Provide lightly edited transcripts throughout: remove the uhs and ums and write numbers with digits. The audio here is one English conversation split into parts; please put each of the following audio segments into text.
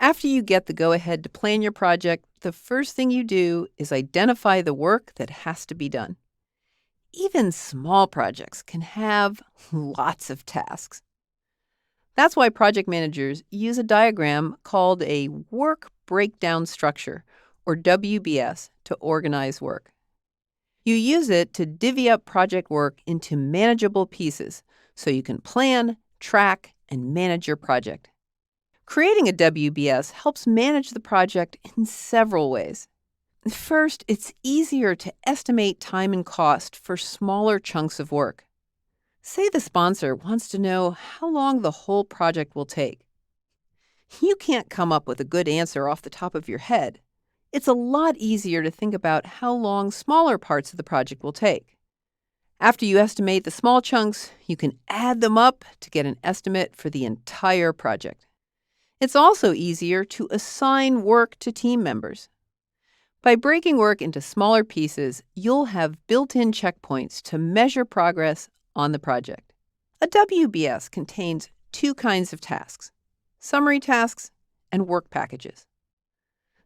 After you get the go-ahead to plan your project, the first thing you do is identify the work that has to be done. Even small projects can have lots of tasks. That's why project managers use a diagram called a work breakdown structure, or WBS, to organize work. You use it to divvy up project work into manageable pieces so you can plan, track, and manage your project. Creating a WBS helps manage the project in several ways. First, it's easier to estimate time and cost for smaller chunks of work. Say the sponsor wants to know how long the whole project will take. You can't come up with a good answer off the top of your head. It's a lot easier to think about how long smaller parts of the project will take. After you estimate the small chunks, you can add them up to get an estimate for the entire project. It's also easier to assign work to team members. By breaking work into smaller pieces, you'll have built-in checkpoints to measure progress on the project. A WBS contains two kinds of tasks: summary tasks and work packages.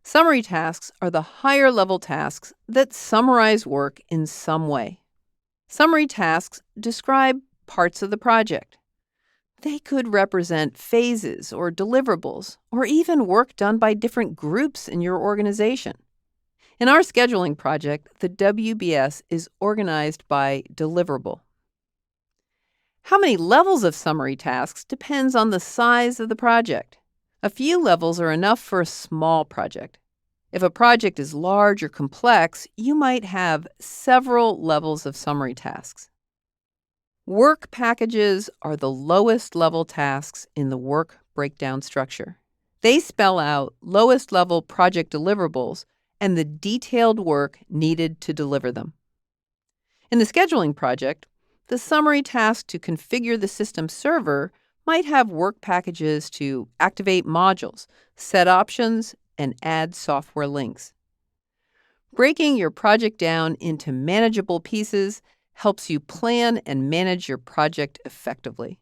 Summary tasks are the higher-level tasks that summarize work in some way. Summary tasks describe parts of the project. They could represent phases or deliverables, or even work done by different groups in your organization. In our scheduling project, the WBS is organized by deliverable. How many levels of summary tasks depends on the size of the project. A few levels are enough for a small project. If a project is large or complex, you might have several levels of summary tasks. Work packages are the lowest level tasks in the work breakdown structure. They spell out lowest level project deliverables and the detailed work needed to deliver them. In the scheduling project, the summary task to configure the system server might have work packages to activate modules, set options, and add software links. Breaking your project down into manageable pieces helps you plan and manage your project effectively.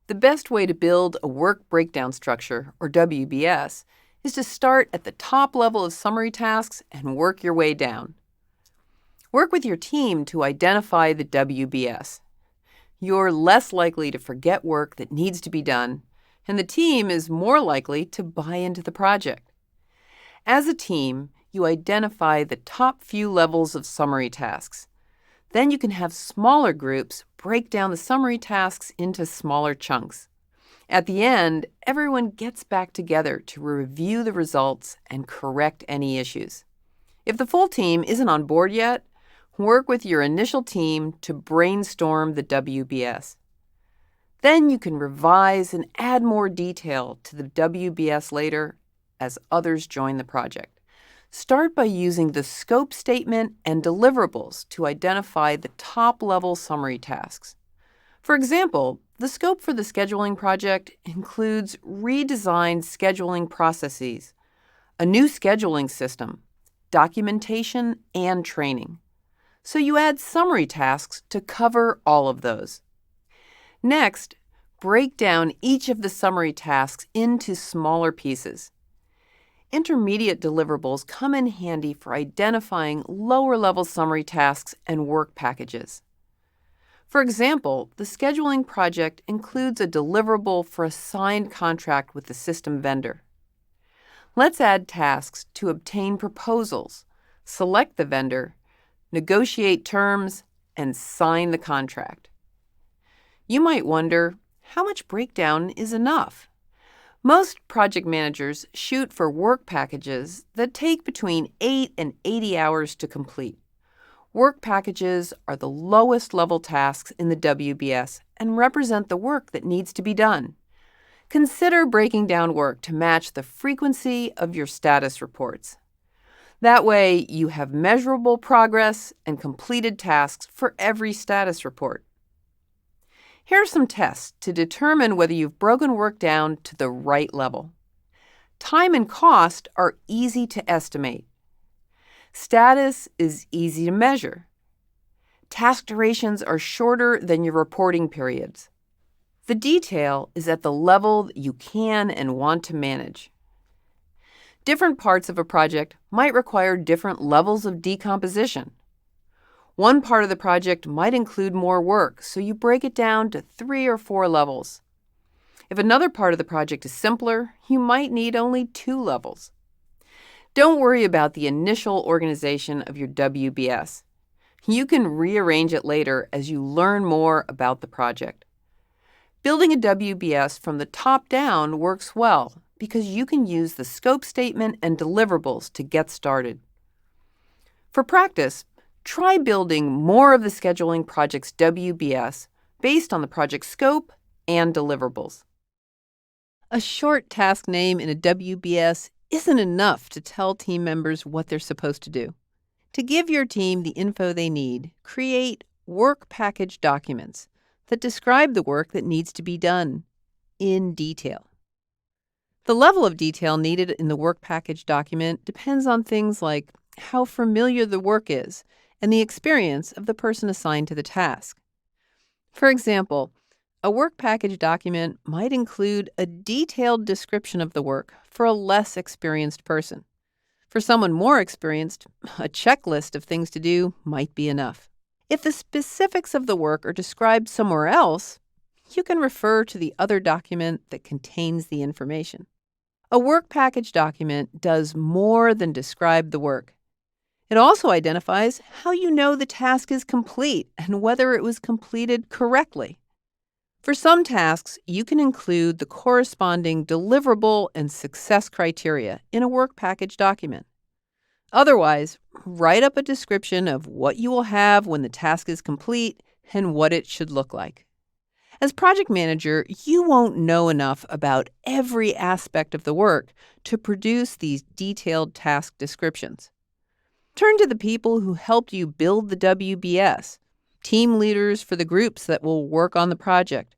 The best way to build a work breakdown structure, or WBS, is to start at the top level of summary tasks and work your way down. Work with your team to identify the WBS. You're less likely to forget work that needs to be done, and the team is more likely to buy into the project. As a team, you identify the top few levels of summary tasks. Then you can have smaller groups break down the summary tasks into smaller chunks. At the end, everyone gets back together to review the results and correct any issues. If the full team isn't on board yet, work with your initial team to brainstorm the WBS. Then you can revise and add more detail to the WBS later as others join the project. Start by using the scope statement and deliverables to identify the top-level summary tasks. For example, the scope for the scheduling project includes redesigned scheduling processes, a new scheduling system, documentation, and training. So you add summary tasks to cover all of those. Next, break down each of the summary tasks into smaller pieces. Intermediate deliverables come in handy for identifying lower-level summary tasks and work packages. For example, the scheduling project includes a deliverable for a signed contract with the system vendor. Let's add tasks to obtain proposals, select the vendor, negotiate terms, and sign the contract. You might wonder, how much breakdown is enough? Most project managers shoot for work packages that take between 8 and 80 hours to complete. Work packages are the lowest level tasks in the WBS and represent the work that needs to be done. Consider breaking down work to match the frequency of your status reports. That way, you have measurable progress and completed tasks for every status report. Here are some tests to determine whether you've broken work down to the right level. Time and cost are easy to estimate. Status is easy to measure. Task durations are shorter than your reporting periods. The detail is at the level that you can and want to manage. Different parts of a project might require different levels of decomposition. One part of the project might include more work, so you break it down to 3 or 4 levels. If another part of the project is simpler, you might need only 2 levels. Don't worry about the initial organization of your WBS. You can rearrange it later as you learn more about the project. Building a WBS from the top down works well because you can use the scope statement and deliverables to get started. For practice, try building more of the scheduling project's WBS based on the project scope and deliverables. A short task name in a WBS isn't enough to tell team members what they're supposed to do. To give your team the info they need, create work package documents that describe the work that needs to be done in detail. The level of detail needed in the work package document depends on things like how familiar the work is and the experience of the person assigned to the task. For example, a work package document might include a detailed description of the work for a less experienced person. For someone more experienced, a checklist of things to do might be enough. If the specifics of the work are described somewhere else, you can refer to the other document that contains the information. A work package document does more than describe the work. It also identifies how you know the task is complete and whether it was completed correctly. For some tasks, you can include the corresponding deliverable and success criteria in a work package document. Otherwise, write up a description of what you will have when the task is complete and what it should look like. As project manager, you won't know enough about every aspect of the work to produce these detailed task descriptions. Turn to the people who helped you build the WBS, team leaders for the groups that will work on the project,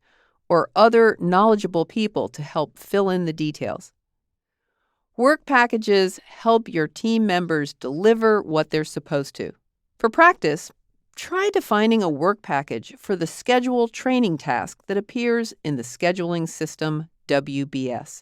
or other knowledgeable people to help fill in the details. Work packages help your team members deliver what they're supposed to. For practice, try defining a work package for the schedule training task that appears in the scheduling system WBS.